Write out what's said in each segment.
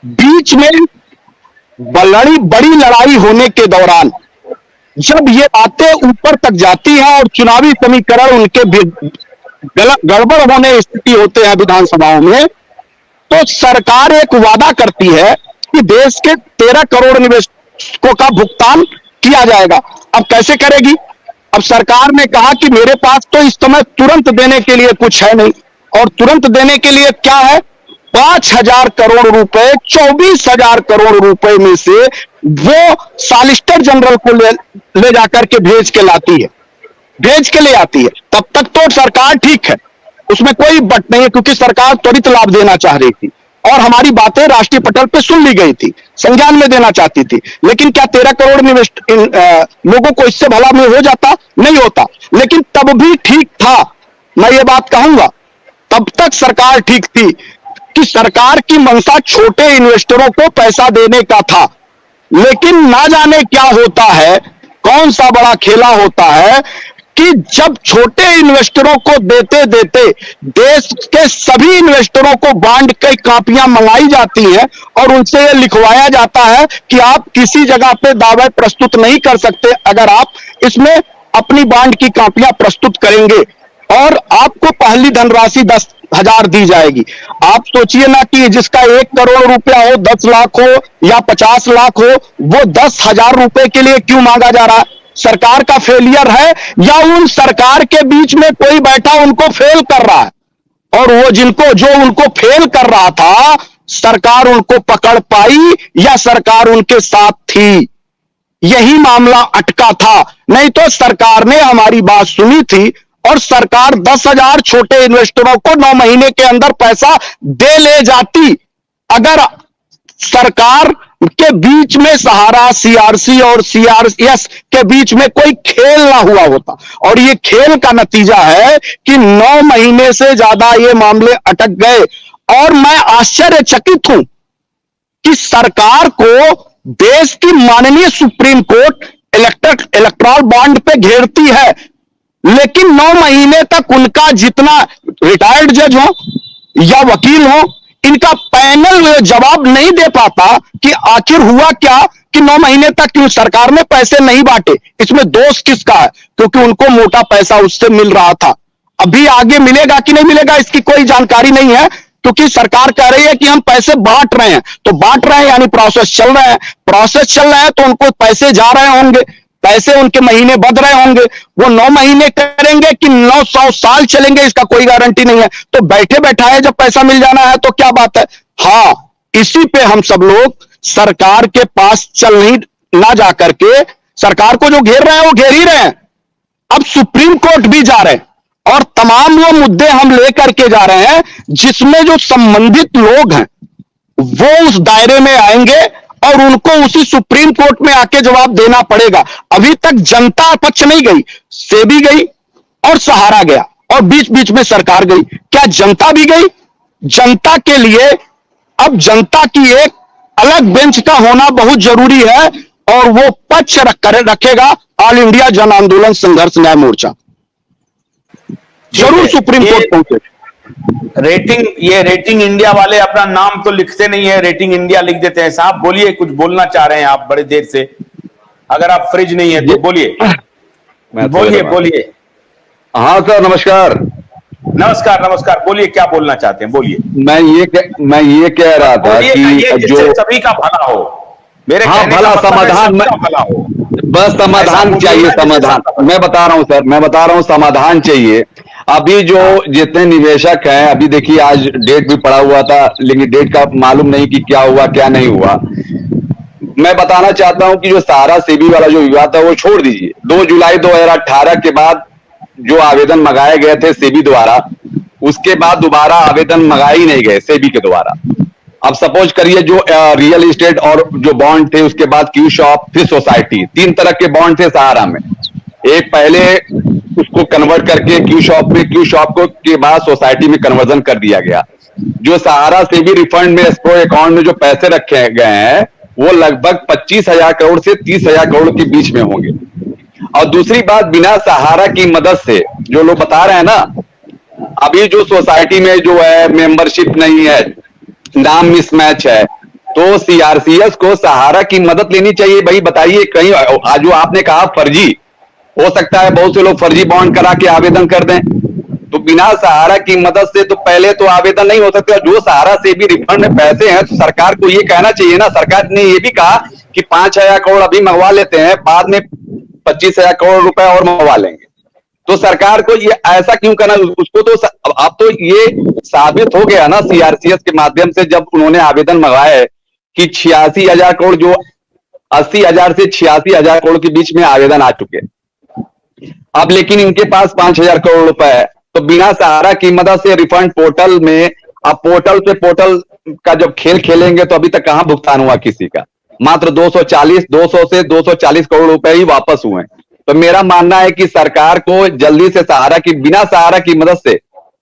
बीच में बड़ी लड़ाई होने के दौरान जब ये बातें ऊपर तक जाती हैं और चुनावी समीकरण उनके गड़बड़ होने स्थिति होते हैं विधानसभाओं में, तो सरकार एक वादा करती है कि देश के 13 करोड़ निवेशकों का भुगतान किया जाएगा। अब कैसे करेगी? अब सरकार ने कहा कि मेरे पास तो इस समय तुरंत देने के लिए कुछ है नहीं, और तुरंत देने के लिए क्या है? 5,000 करोड़ रुपए, 24,000 करोड़ रुपए में से वो सॉलिसिटर जनरल को ले जाकर के भेज के लाती है, भेज के ले आती है। तब तक तो सरकार ठीक है, उसमें कोई बट नहीं है, क्योंकि सरकार त्वरित लाभ देना चाह रही थी और हमारी बातें राष्ट्रीय पटल पे सुन ली गई थी, संज्ञान में देना चाहती थी। लेकिन क्या 13 करोड़ लोगों को इससे भला में हो जाता? नहीं होता। लेकिन तब भी ठीक था, मैं ये बात कहूंगा, तब तक सरकार ठीक थी कि सरकार की मंशा छोटे इन्वेस्टरों को पैसा देने का था। लेकिन ना जाने क्या होता है, कौन सा बड़ा खेला होता है कि जब छोटे इन्वेस्टरों को देते देते देश के सभी इन्वेस्टरों को बॉन्ड की कॉपियां मंगाई जाती हैं और उनसे यह लिखवाया जाता है कि आप किसी जगह पे दावे प्रस्तुत नहीं कर सकते अगर आप इसमें अपनी बॉन्ड की कॉपियां प्रस्तुत करेंगे, और आपको पहली धनराशि 10,000 दी जाएगी। आप सोचिए ना कि जिसका 1 करोड़ रुपया हो, 10 लाख हो या 50 लाख हो, वो 10,000 रुपए के लिए क्यों मांगा जा रहा है? सरकार का फेलियर है या उन सरकार के बीच में कोई बैठा उनको फेल कर रहा है? और वो जो उनको फेल कर रहा था, सरकार उनको पकड़ पाई या सरकार उनके साथ थी? यही मामला अटका था। नहीं तो सरकार ने हमारी बात सुनी थी और सरकार 10,000 छोटे इन्वेस्टरों को 9 महीने के अंदर पैसा दे ले जाती। अगर सरकार के बीच में सहारा, सीआरसी और सीआरएस के बीच में कोई खेल ना हुआ होता, और ये खेल का नतीजा है कि 9 महीने से ज्यादा ये मामले अटक गए। और मैं आश्चर्यचकित हूं कि सरकार को देश की माननीय सुप्रीम कोर्ट इलेक्टोरल बॉन्ड पे घेरती है, लेकिन 9 महीने तक उनका जितना रिटायर्ड जज हो या वकील हो, इनका पैनल जवाब नहीं दे पाता कि आखिर हुआ क्या कि 9 महीने तक क्यों सरकार ने पैसे नहीं बांटे। इसमें दोष किसका है? क्योंकि उनको मोटा पैसा उससे मिल रहा था। अभी आगे मिलेगा कि नहीं मिलेगा इसकी कोई जानकारी नहीं है, क्योंकि सरकार कह रही है कि हम पैसे बांट रहे हैं। तो बांट रहे हैं यानी प्रोसेस चल रहा है, प्रोसेस चल रहा है तो उनको पैसे जा रहे होंगे, पैसे उनके महीने बढ़ रहे होंगे। वो 9 महीने करेंगे कि 900 साल चलेंगे, इसका कोई गारंटी नहीं है। तो बैठे बैठाए जब पैसा मिल जाना है तो क्या बात है? हाँ, इसी पे हम सब लोग सरकार के पास चल नहीं ना जाकर के सरकार को जो घेर रहे हैं वो घेर ही रहे हैं। अब सुप्रीम कोर्ट भी जा रहे हैं और तमाम वो मुद्दे हम लेकर के जा रहे हैं जिसमें जो संबंधित लोग हैं वो उस दायरे में आएंगे और उनको उसी सुप्रीम कोर्ट में आके जवाब देना पड़ेगा। अभी तक जनता पक्ष नहीं गई, सेबी गई और सहारा गया और बीच बीच में सरकार गई। क्या जनता भी गई? जनता के लिए अब जनता की एक अलग बेंच का होना बहुत जरूरी है और वो पक्ष रखेगा ऑल इंडिया जन आंदोलन संघर्ष न्याय मोर्चा। जरूर सुप्रीम कोर्ट पहुंचे। ये रेटिंग इंडिया वाले अपना नाम तो लिखते नहीं है, रेटिंग इंडिया लिख देते हैं। साहब बोलिए, कुछ बोलना चाह रहे हैं आप बड़े देर से, अगर आप फ्रिज नहीं है तो बोलिए। बोलिए। हाँ सर, नमस्कार। नमस्कार, बोलिए, क्या बोलना चाहते हैं, बोलिए। मैं ये कह रहा था कि जो सभी का भला हो, मेरे हाँ भला समाधान, भला हो, बस समाधान चाहिए। समाधान मैं बता रहा हूँ सर, मैं बता रहा हूँ, समाधान चाहिए। अभी जो जितने निवेशक हैं, अभी देखिए आज डेट भी पड़ा हुआ था, लेकिन डेट का मालूम नहीं कि क्या हुआ क्या नहीं हुआ। मैं बताना चाहता हूं कि जो सहारा सेबी वाला जो विवाद था वो छोड़ दीजिए। 2 जुलाई 2018 के बाद जो आवेदन मंगाए गए थे सेबी द्वारा, उसके बाद दोबारा आवेदन मंगाए ही नहीं गए सेबी के द्वारा। अब सपोज करिए जो रियल एस्टेट और जो बॉन्ड थे, उसके बाद क्यू शॉप, फिर सोसाइटी, 3 तरह के बॉन्ड थे सहारा में। एक पहले उसको कन्वर्ट करके क्यू शॉप में, क्यू शॉप को के बाद सोसाइटी में कन्वर्जन कर दिया गया। जो सहारा सेबी रिफंड में एस्क्रो अकाउंट में जो पैसे रखे गए हैं वो लगभग 25,000 करोड़ से 30,000 करोड़ के बीच में होंगे। और दूसरी बात, बिना सहारा की मदद से जो लोग बता रहे हैं ना, अभी जो सोसाइटी में जो है मेंबरशिप नहीं है, नाम मिसमैच है, तो सीआरसीएस को सहारा की मदद लेनी चाहिए भाई। बताइए, कहीं आज जो आपने कहा फर्जी हो सकता है, बहुत से लोग फर्जी बॉन्ड करा के आवेदन कर दें, तो बिना सहारा की मदद से तो पहले तो आवेदन नहीं हो सकते। और जो सहारा से भी रिफंड में पैसे हैं, तो सरकार को ये कहना चाहिए ना। सरकार ने ये भी कहा कि 5,000 करोड़ अभी मंगवा लेते हैं, बाद में 25,000 करोड़ रुपए और मंगवा लेंगे। तो सरकार को ये ऐसा क्यों करना? उसको तो अब तो ये साबित हो गया ना सीआरसीएस के माध्यम से, जब उन्होंने आवेदन मंगाए कि 86,000 करोड़, जो 80,000 से 86,000 करोड़ के बीच में आवेदन आ चुके। अब लेकिन इनके पास 5,000 करोड़ रुपए है, तो बिना सहारा की मदद से रिफंड पोर्टल में, अब पोर्टल पे पोर्टल का जब खेल खेलेंगे तो अभी तक कहां भुगतान हुआ किसी का? मात्र 200 से 240 करोड़ रुपए ही वापस हुए। तो मेरा मानना है कि सरकार को जल्दी से सहारा की, बिना सहारा की मदद से,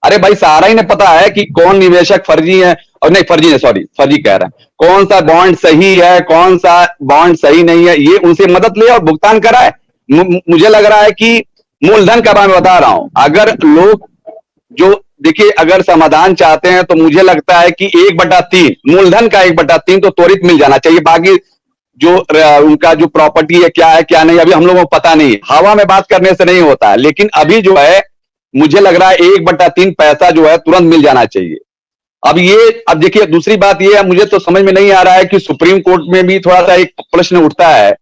अरे भाई सहारा ही ने पता है कि कौन निवेशक फर्जी है, और नहीं फर्जी है, सॉरी फर्जी कह रहा है, कौन सा बॉन्ड सही है, कौन सा बॉन्ड सही नहीं है, ये उनसे मदद ले और भुगतान कराए। मुझे लग रहा है कि मूलधन का मैं बता रहा हूं, अगर लोग जो देखिए अगर समाधान चाहते हैं तो मुझे लगता है कि 1/3 मूलधन का 1/3 तो त्वरित मिल जाना चाहिए। बाकी जो उनका जो प्रॉपर्टी है क्या नहीं, अभी हम लोगों को पता नहीं, हवा में बात करने से नहीं होता है। लेकिन अभी जो है मुझे लग रहा है 1/3 पैसा जो है तुरंत मिल जाना चाहिए। अब देखिए दूसरी बात ये है, मुझे तो समझ में नहीं आ रहा है कि सुप्रीम कोर्ट में भी थोड़ा सा एक प्रश्न उठता है।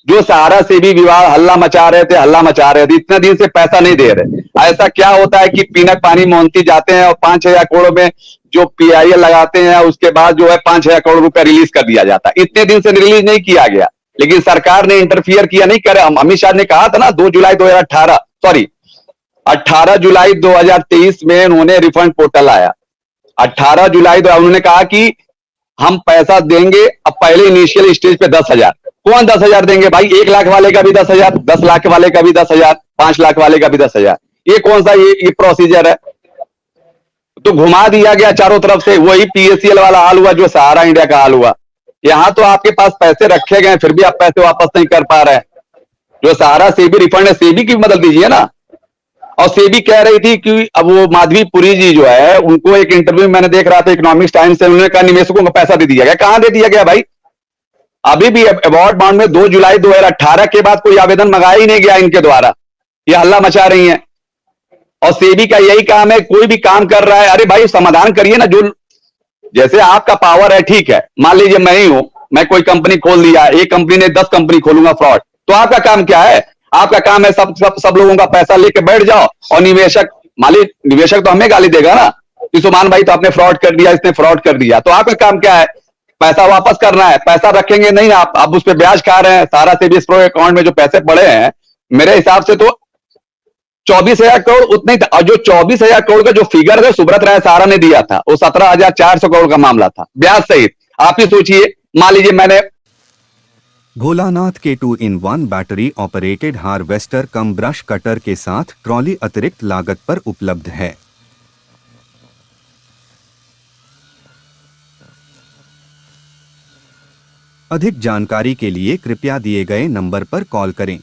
जो सहारा से भी विवाद हल्ला मचा रहे थे, इतने दिन से पैसा नहीं दे रहे। ऐसा क्या होता है कि पीनक पानी मोहंती जाते हैं और 5,000 करोड़ में जो पीआईएल लगाते हैं, उसके बाद जो है 5,000 करोड़ रुपया रिलीज कर दिया जाता है। इतने दिन से रिलीज नहीं किया गया, लेकिन सरकार ने इंटरफियर किया नहीं करे। अमित शाह ने कहा था ना 18 जुलाई 2023 में उन्होंने रिफंड पोर्टल आया। 18 जुलाई उन्होंने कहा कि हम पैसा देंगे। अब पहले इनिशियल स्टेज पे 10,000, कौन 10,000 देंगे भाई? 1 लाख वाले का भी 10,000, 10 लाख वाले का भी 10,000, 5 लाख वाले का भी 10,000। ये कौन सा ये प्रोसीजर है? तो घुमा दिया गया चारों तरफ से। वही पीएससीएल वाला हाल हुआ जो सहारा इंडिया का हाल हुआ। यहां तो आपके पास पैसे रखे गए, फिर भी आप पैसे वापस नहीं कर पा रहे। जो सहारा सेबी रिफंड है, सेबी की मदद दीजिए ना। और सेबी कह रही थी कि अब वो माधवी पुरी जी जो है, उनको एक इंटरव्यू मैंने देख रहा था इकोनॉमिक्स टाइम्स से, उन्होंने कहा निवेशकों को पैसा दे दिया गया। कहां दे दिया गया भाई? अभी भी अवार्ड बॉन्ड में 2 जुलाई 2018 के बाद कोई आवेदन मंगाया ही नहीं गया इनके द्वारा। ये हल्ला मचा रही हैं। और सेबी का यही काम है, कोई भी काम कर रहा है, अरे भाई समाधान करिए ना। जो जैसे आपका पावर है, ठीक है, मान लीजिए मैं ही हूं, मैं कोई कंपनी खोल दिया, एक कंपनी ने 10 कंपनी खोलूंगा फ्रॉड, तो आपका काम क्या है? आपका काम है सब लोगों का पैसा लेके बैठ जाओ और निवेशक तो हमें गाली देगा ना कि सुमान भाई तो आपने फ्रॉड कर दिया, इसने फ्रॉड कर दिया। तो आपका काम क्या है? पैसा वापस करना है। पैसा रखेंगे नहीं आप उस पर ब्याज खा रहे हैं। सारा सेबी एस्क्रो अकाउंट में जो पैसे पड़े हैं, मेरे हिसाब से तो 24,000 करोड़ उतने ही था। और जो 24,000 करोड़ का जो फिगर है सुब्रत राय सहारा ने दिया था, वो 17,400 करोड़ का मामला था, ब्याज सहित। आप ही सोचिए, मान लीजिए मैंने भोलानाथ के 2-in-1 बैटरी ऑपरेटेड हार्वेस्टर कम ब्रश कटर के साथ ट्रॉली अतिरिक्त लागत पर उपलब्ध है। अधिक जानकारी के लिए कृपया दिए गए नंबर पर कॉल करें।